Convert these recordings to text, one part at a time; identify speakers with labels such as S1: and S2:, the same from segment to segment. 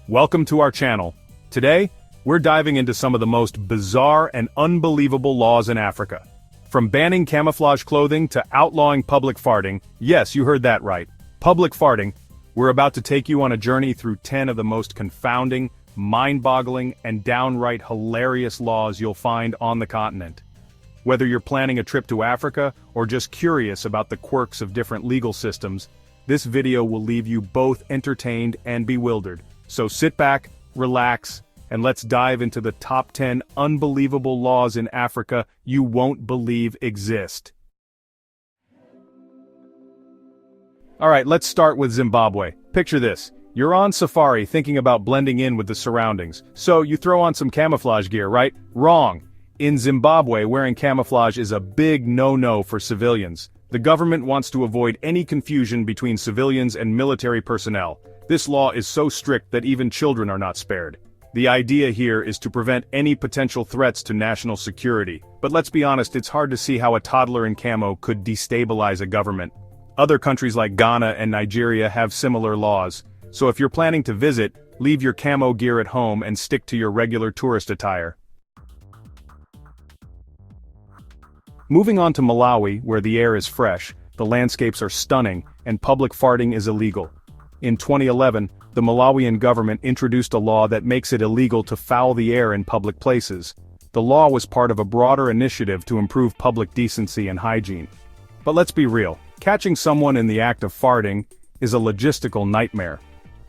S1: Welcome to our channel. Today, we're diving into some of the most bizarre and unbelievable laws in Africa. From banning camouflage clothing to outlawing public farting, yes, you heard that right, public farting, we're about to take you on a journey through 10 of the most confounding, mind-boggling, and downright hilarious laws you'll find on the continent. Whether you're planning a trip to Africa or just curious about the quirks of different legal systems, this video will leave you both entertained and bewildered. So sit back, relax, and let's dive into the top 10 unbelievable laws in Africa you won't believe exist. Alright, let's start with Zimbabwe. Picture this. You're on safari thinking about blending in with the surroundings, so you throw on some camouflage gear, right? Wrong. In Zimbabwe, wearing camouflage is a big no-no for civilians. The government wants to avoid any confusion between civilians and military personnel. This law is so strict that even children are not spared. The idea here is to prevent any potential threats to national security, but let's be honest, it's hard to see how a toddler in camo could destabilize a government. Other countries like Ghana and Nigeria have similar laws, so if you're planning to visit, leave your camo gear at home and stick to your regular tourist attire. Moving on to Malawi, where the air is fresh, the landscapes are stunning, and public farting is illegal. In 2011, the Malawian government introduced a law that makes it illegal to foul the air in public places. The law was part of a broader initiative to improve public decency and hygiene. But let's be real, catching someone in the act of farting is a logistical nightmare.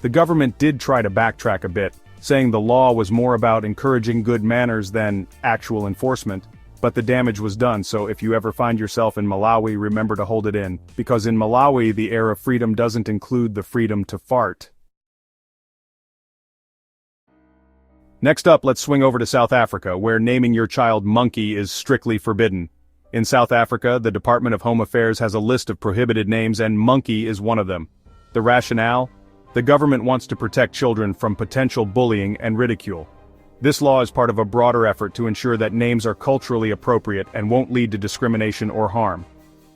S1: The government did try to backtrack a bit, saying the law was more about encouraging good manners than actual enforcement. But the damage was done, so if you ever find yourself in Malawi, remember to hold it in, because in Malawi the air of freedom doesn't include the freedom to fart. Next up, let's swing over to South Africa, where naming your child Monkey is strictly forbidden. In South Africa, the Department of Home Affairs has a list of prohibited names and Monkey is one of them. The rationale? The government wants to protect children from potential bullying and ridicule. This law is part of a broader effort to ensure that names are culturally appropriate and won't lead to discrimination or harm.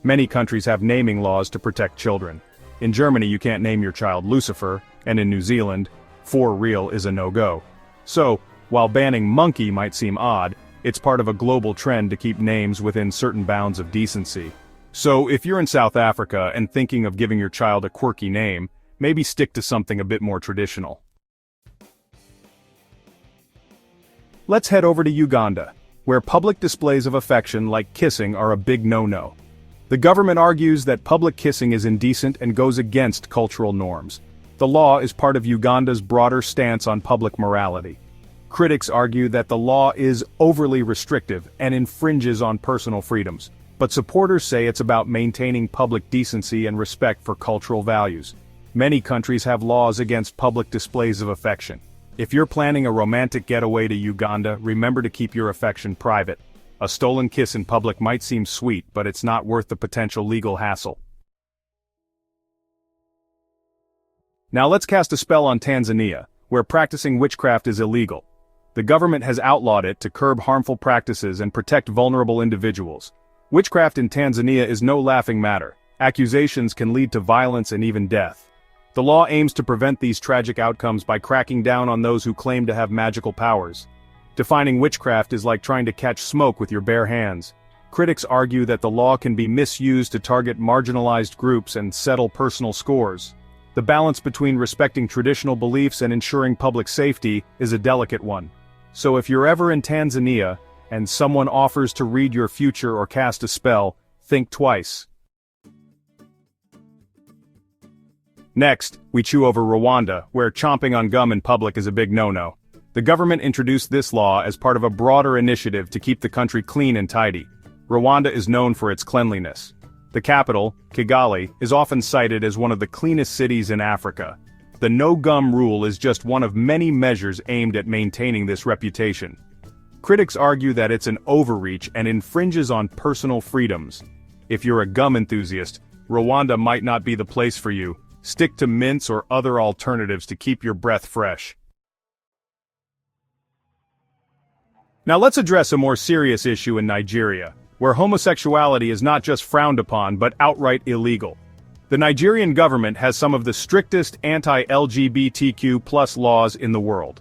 S1: Many countries have naming laws to protect children. In Germany you can't name your child Lucifer, and in New Zealand, for real is a no-go. So, while banning Monkey might seem odd, it's part of a global trend to keep names within certain bounds of decency. So if you're in South Africa and thinking of giving your child a quirky name, maybe stick to something a bit more traditional. Let's head over to Uganda, where public displays of affection like kissing are a big no-no. The government argues that public kissing is indecent and goes against cultural norms. The law is part of Uganda's broader stance on public morality. Critics argue that the law is overly restrictive and infringes on personal freedoms, but supporters say it's about maintaining public decency and respect for cultural values. Many countries have laws against public displays of affection. If you're planning a romantic getaway to Uganda, remember to keep your affection private. A stolen kiss in public might seem sweet, but it's not worth the potential legal hassle. Now let's cast a spell on Tanzania, where practicing witchcraft is illegal. The government has outlawed it to curb harmful practices and protect vulnerable individuals. Witchcraft in Tanzania is no laughing matter. Accusations can lead to violence and even death. The law aims to prevent these tragic outcomes by cracking down on those who claim to have magical powers. Defining witchcraft is like trying to catch smoke with your bare hands. Critics argue that the law can be misused to target marginalized groups and settle personal scores. The balance between respecting traditional beliefs and ensuring public safety is a delicate one. So if you're ever in Tanzania, and someone offers to read your future or cast a spell, think twice. Next, we chew over Rwanda, where chomping on gum in public is a big no-no. The government introduced this law as part of a broader initiative to keep the country clean and tidy. Rwanda is known for its cleanliness. The capital, Kigali, is often cited as one of the cleanest cities in Africa. The no-gum rule is just one of many measures aimed at maintaining this reputation. Critics argue that it's an overreach and infringes on personal freedoms. If you're a gum enthusiast, Rwanda might not be the place for you. Stick to mints or other alternatives to keep your breath fresh. Now let's address a more serious issue in Nigeria, where homosexuality is not just frowned upon but outright illegal. The Nigerian government has some of the strictest anti-LGBTQ+ laws in the world.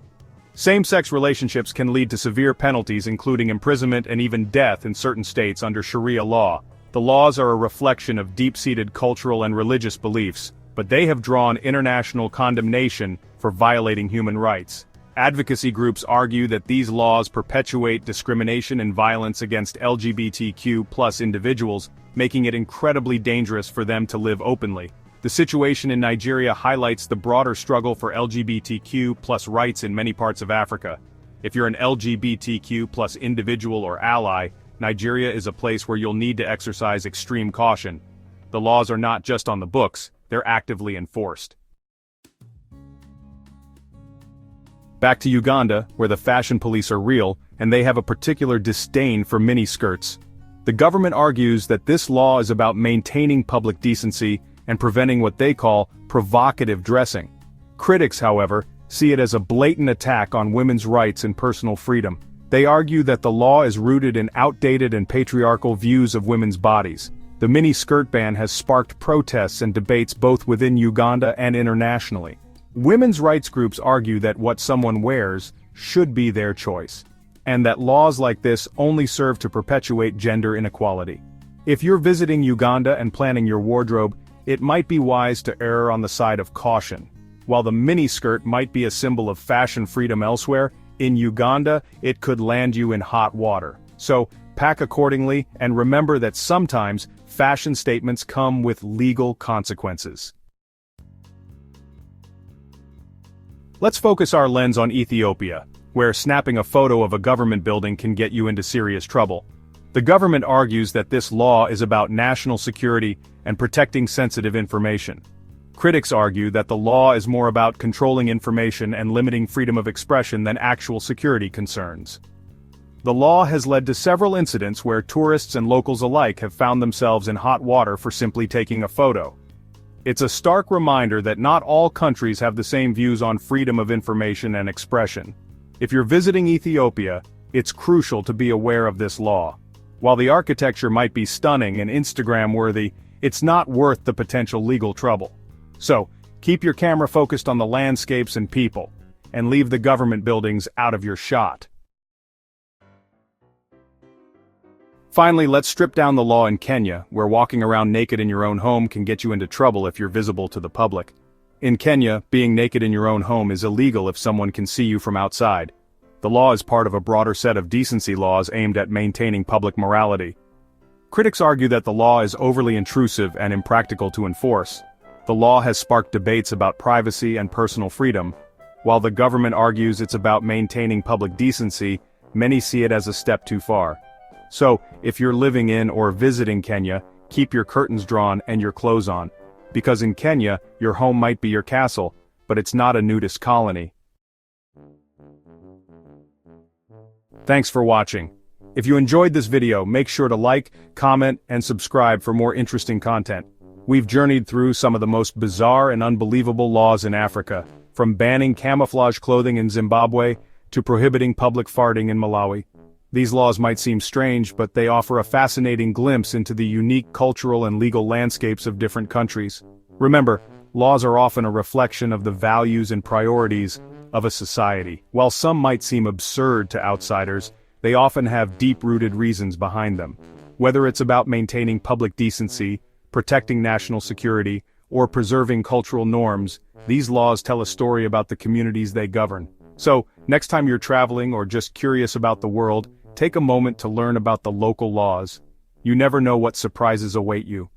S1: Same-sex relationships can lead to severe penalties including imprisonment and even death in certain states under Sharia law. The laws are a reflection of deep-seated cultural and religious beliefs, but they have drawn international condemnation for violating human rights. Advocacy groups argue that these laws perpetuate discrimination and violence against LGBTQ+ individuals, making it incredibly dangerous for them to live openly. The situation in Nigeria highlights the broader struggle for LGBTQ+ rights in many parts of Africa. If you're an LGBTQ+ individual or ally, Nigeria is a place where you'll need to exercise extreme caution. The laws are not just on the books, they're actively enforced. Back to Uganda, where the fashion police are real, and they have a particular disdain for miniskirts. The government argues that this law is about maintaining public decency and preventing what they call provocative dressing. Critics, however, see it as a blatant attack on women's rights and personal freedom. They argue that the law is rooted in outdated and patriarchal views of women's bodies. The mini-skirt ban has sparked protests and debates both within Uganda and internationally. Women's rights groups argue that what someone wears should be their choice, and that laws like this only serve to perpetuate gender inequality. If you're visiting Uganda and planning your wardrobe, it might be wise to err on the side of caution. While the miniskirt might be a symbol of fashion freedom elsewhere, in Uganda, it could land you in hot water. So, pack accordingly and remember that sometimes fashion statements come with legal consequences. Let's focus our lens on Ethiopia, where snapping a photo of a government building can get you into serious trouble. The government argues that this law is about national security and protecting sensitive information. Critics argue that the law is more about controlling information and limiting freedom of expression than actual security concerns. The law has led to several incidents where tourists and locals alike have found themselves in hot water for simply taking a photo. It's a stark reminder that not all countries have the same views on freedom of information and expression. If you're visiting Ethiopia, it's crucial to be aware of this law. While the architecture might be stunning and Instagram-worthy, it's not worth the potential legal trouble. So, keep your camera focused on the landscapes and people, and leave the government buildings out of your shot. Finally, let's strip down the law in Kenya, where walking around naked in your own home can get you into trouble if you're visible to the public. In Kenya, being naked in your own home is illegal if someone can see you from outside. The law is part of a broader set of decency laws aimed at maintaining public morality. Critics argue that the law is overly intrusive and impractical to enforce. The law has sparked debates about privacy and personal freedom. While the government argues it's about maintaining public decency, many see it as a step too far. So, if you're living in or visiting Kenya, keep your curtains drawn and your clothes on. Because in Kenya, your home might be your castle, but it's not a nudist colony. Thanks for watching. If you enjoyed this video, make sure to like, comment, and subscribe for more interesting content. We've journeyed through some of the most bizarre and unbelievable laws in Africa, from banning camouflage clothing in Zimbabwe to prohibiting public farting in Malawi. These laws might seem strange, but they offer a fascinating glimpse into the unique cultural and legal landscapes of different countries. Remember, laws are often a reflection of the values and priorities of a society. While some might seem absurd to outsiders, they often have deep-rooted reasons behind them. Whether it's about maintaining public decency, protecting national security, or preserving cultural norms, these laws tell a story about the communities they govern. So, next time you're traveling or just curious about the world, take a moment to learn about the local laws. You never know what surprises await you.